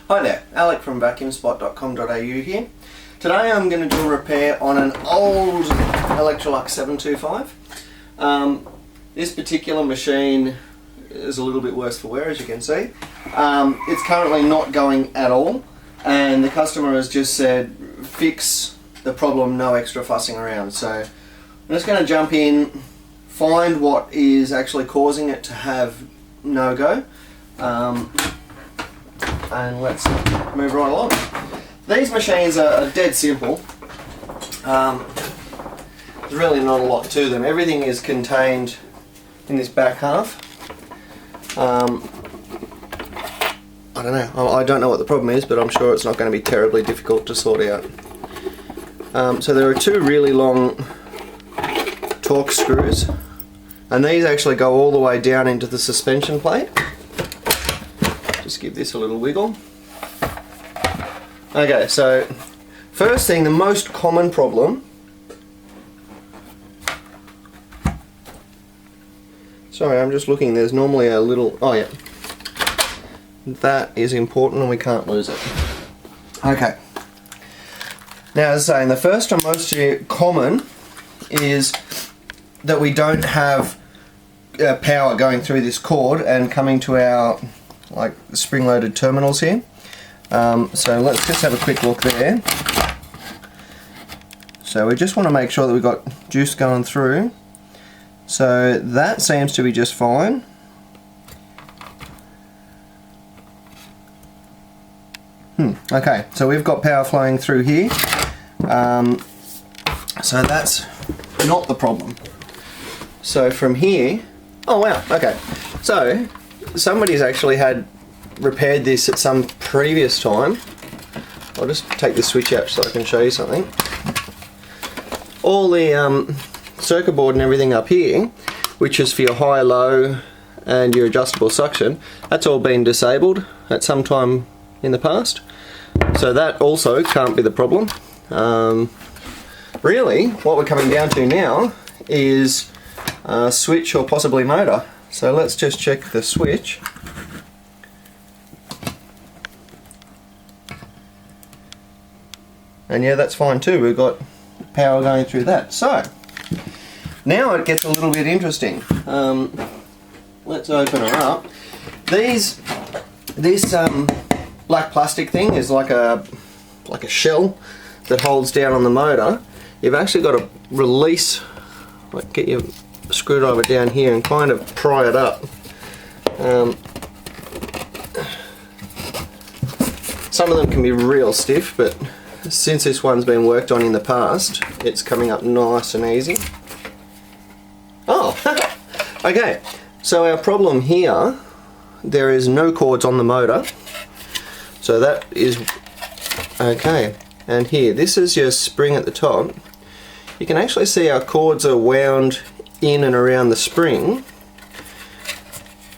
Hi there, Alec from vacuumspot.com.au here. Today I'm going to do a repair on an old Electrolux 725. This particular machine is a little bit worse for wear, as you can see. It's currently not going at all, and the customer has just said fix the problem, no extra fussing around. So I'm just going to jump in, find what is actually causing it to have no-go. And let's move right along. These machines are dead simple. There's really not a lot to them. Everything is contained in this back half. I don't know. I don't know what the problem is, but I'm sure it's not going to be terribly difficult to sort out. So there are two really long Torx screws, and these actually go all the way down into the suspension plate. Just give this a little wiggle. Okay, so first thing, the most common problem. Sorry, I'm just looking. There's normally a little. Oh yeah, that is important, and we can't lose it. Okay. Now, as I say, the first and most common is that we don't have power going through this cord and coming to our spring-loaded terminals here. So let's just have a quick look there. So we just want to make sure that we've got juice going through. So that seems to be just fine. Okay, so we've got power flowing through here. So that's not the problem. So from here, oh wow, okay. So somebody's actually repaired this at some previous time. I'll just take the switch out so I can show you something. All the circuit board and everything up here, which is for your high, low and your adjustable suction, that's all been disabled at some time in the past. So that also can't be the problem. Really, what we're coming down to now is switch or possibly motor. So let's just check the switch. And yeah, that's fine too. We've got power going through that. So now it gets a little bit interesting. Let's open her up. This black plastic thing is like a shell that holds down on the motor. You've actually got to release, get your screwdriver down here and kind of pry it up. Some of them can be real stiff, but since this one's been worked on in the past, it's coming up nice and easy. Oh, okay. So our problem here, there is no cords on the motor. So that is okay. And here, this is your spring at the top. You can actually see our cords are wound in and around the spring,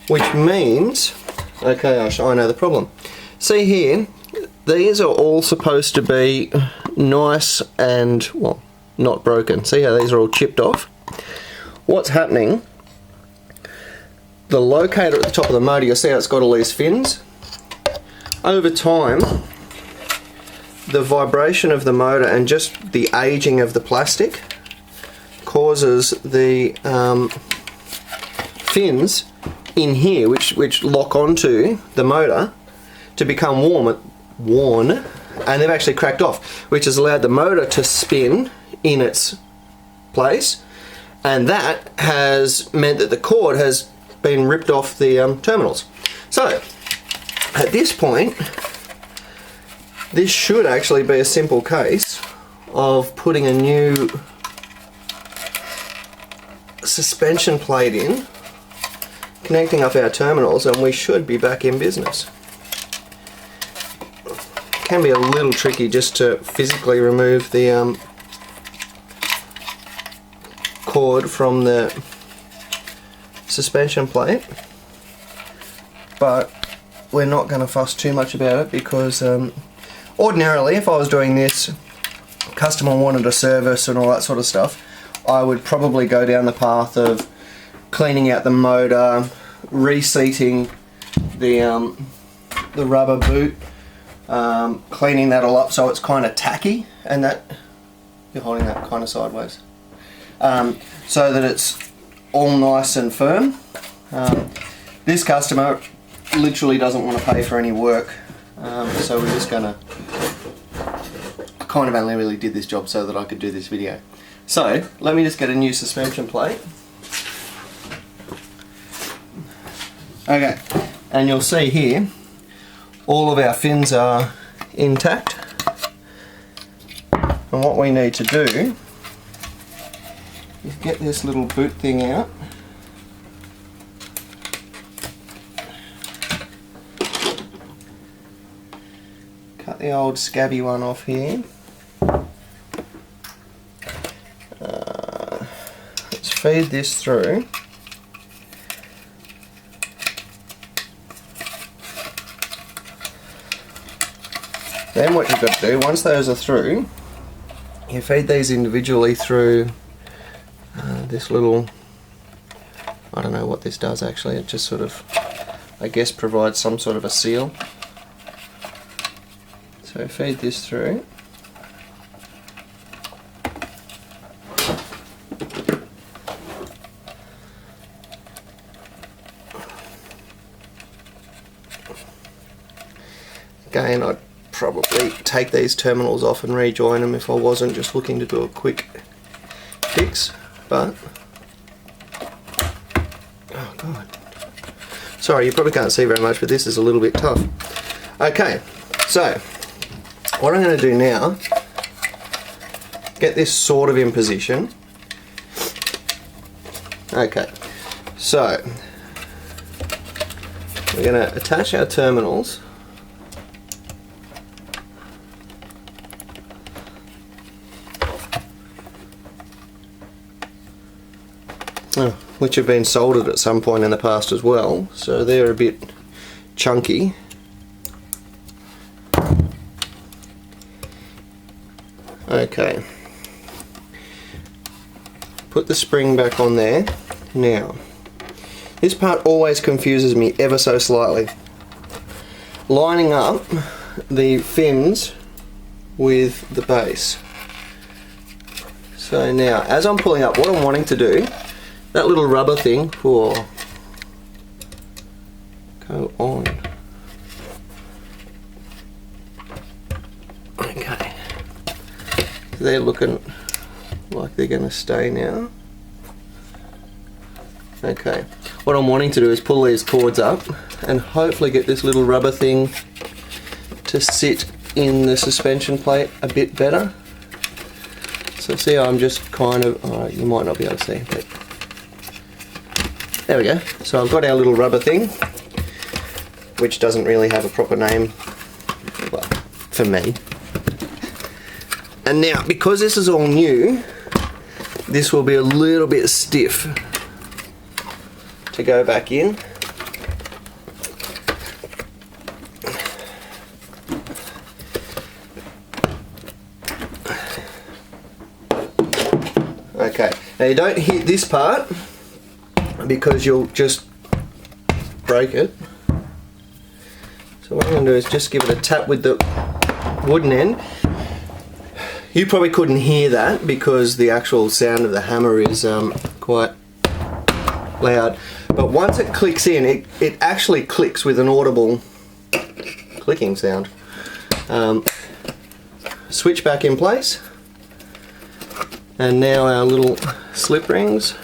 which means, okay, I know the problem. See here, these are all supposed to be nice and, well, not broken. See how these are all chipped off? What's happening, the locator at the top of the motor, you'll see how it's got all these fins. Over time, the vibration of the motor and just the aging of the plastic causes the fins in here, which lock onto the motor, to become worn, and they've actually cracked off, which has allowed the motor to spin in its place, and that has meant that the cord has been ripped off the terminals. So at this point, this should actually be a simple case of putting a new suspension plate in, connecting up our terminals, and we should be back in business. It can be a little tricky just to physically remove the cord from the suspension plate, but we're not going to fuss too much about it because ordinarily, if I was doing this, customer wanted a service and all that sort of stuff, I would probably go down the path of cleaning out the motor, reseating the rubber boot, cleaning that all up so it's kind of tacky, and that you're holding that kind of sideways, so that it's all nice and firm. This customer literally doesn't want to pay for any work, so we're just gonna, I kind of only really did this job so that I could do this video. So let me just get a new suspension plate. Okay, and you'll see here all of our fins are intact, and what we need to do is get this little boot thing out. Cut the old scabby one off here. Let's feed this through. Then what you've got to do, once those are through, you feed these individually through this little, I don't know what this does actually, it just sort of, I guess, provides some sort of a seal. So feed this through. Again, I'd probably take these terminals off and rejoin them if I wasn't just looking to do a quick fix, but oh god, sorry, you probably can't see very much, but this is a little bit tough. Okay, so what I'm going to do now, get this sort of in position. Okay, so we're going to attach our terminals. Which have been soldered at some point in the past as well, so they're a bit chunky. Okay, put the spring back on there. Now, this part always confuses me ever so slightly. Lining up the fins with the base. So now, as I'm pulling up, what I'm wanting to do, that little rubber thing, for go on. Okay, so they're looking like they're going to stay now. Okay, what I'm wanting to do is pull these cords up and hopefully get this little rubber thing to sit in the suspension plate a bit better. So see, I'm just kind of, you might not be able to see, but there we go. So I've got our little rubber thing, which doesn't really have a proper name, well, for me. And now, because this is all new, this will be a little bit stiff to go back in. Okay, now you don't hit this part because you'll just break it. So what I'm going to do is just give it a tap with the wooden end. You probably couldn't hear that because the actual sound of the hammer is quite loud. But once it clicks in, it actually clicks with an audible clicking sound. Switch back in place. And now our little slip rings.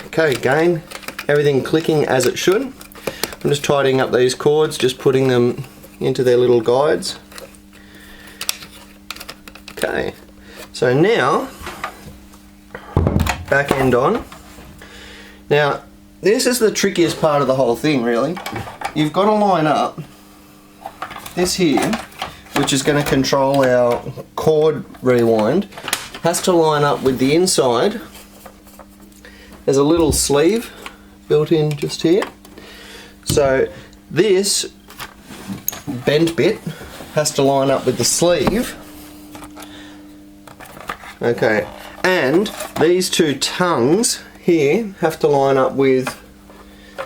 Okay, again, everything clicking as it should. I'm just tidying up these cords, just putting them into their little guides. Okay, so now, back end on. Now, this is the trickiest part of the whole thing, really. You've got to line up this here, which is going to control our cord rewind, has to line up with the inside. There's a little sleeve built in just here. So this bent bit has to line up with the sleeve. Okay, and these two tongues here have to line up with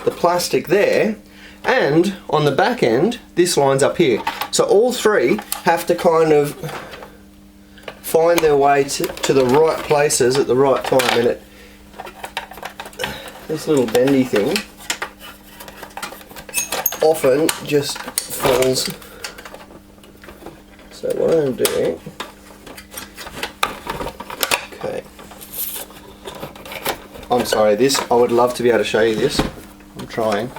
the plastic there, and on the back end this lines up here. So all three have to kind of find their way to the right places at the right time, and this little bendy thing often just falls. So what I'm doing, okay, I'm sorry, this, I would love to be able to show you this, I'm trying.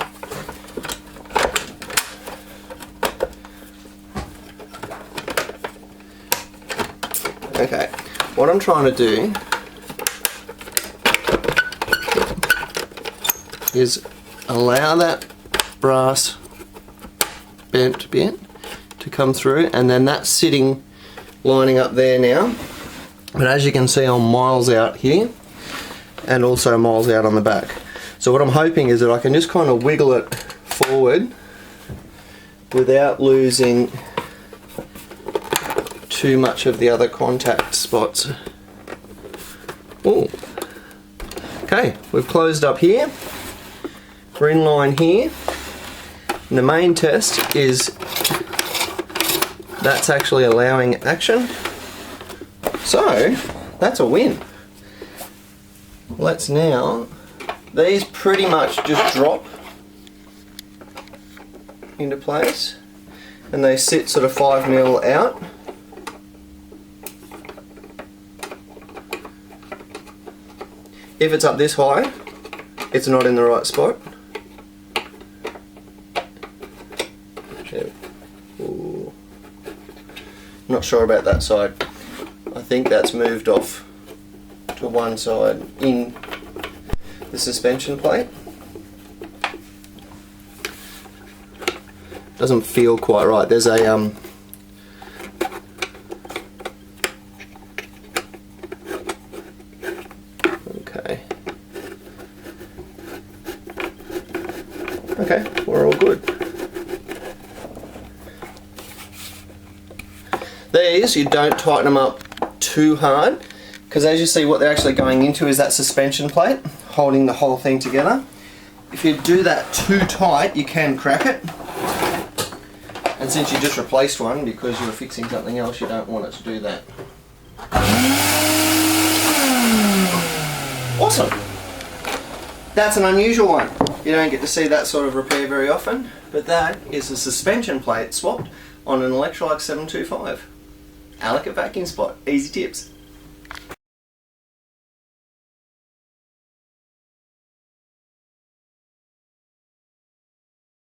Okay, what I'm trying to do is allow that brass bent bit to come through, and then that's sitting lining up there now. But as you can see, I'm miles out here and also miles out on the back. So what I'm hoping is that I can just kind of wiggle it forward without losing too much of the other contact spots. Ooh. Okay, we've closed up here. We're in line here. And the main test is that's actually allowing action. So that's a win. Let's now, these pretty much just drop into place and they sit sort of 5mm out. If it's up this high, it's not in the right spot. Ooh. Not sure about that side. I think that's moved off to one side in the suspension plate. Doesn't feel quite right. There's a okay, we're all good. These, you don't tighten them up too hard, because as you see, what they're actually going into is that suspension plate holding the whole thing together. If you do that too tight, you can crack it. And since you just replaced one because you were fixing something else, you don't want it to do that. Awesome! That's an unusual one. You don't get to see that sort of repair very often, but that is a suspension plate swapped on an Electrolux 725. Alec at Vacuum Spot. Easy tips.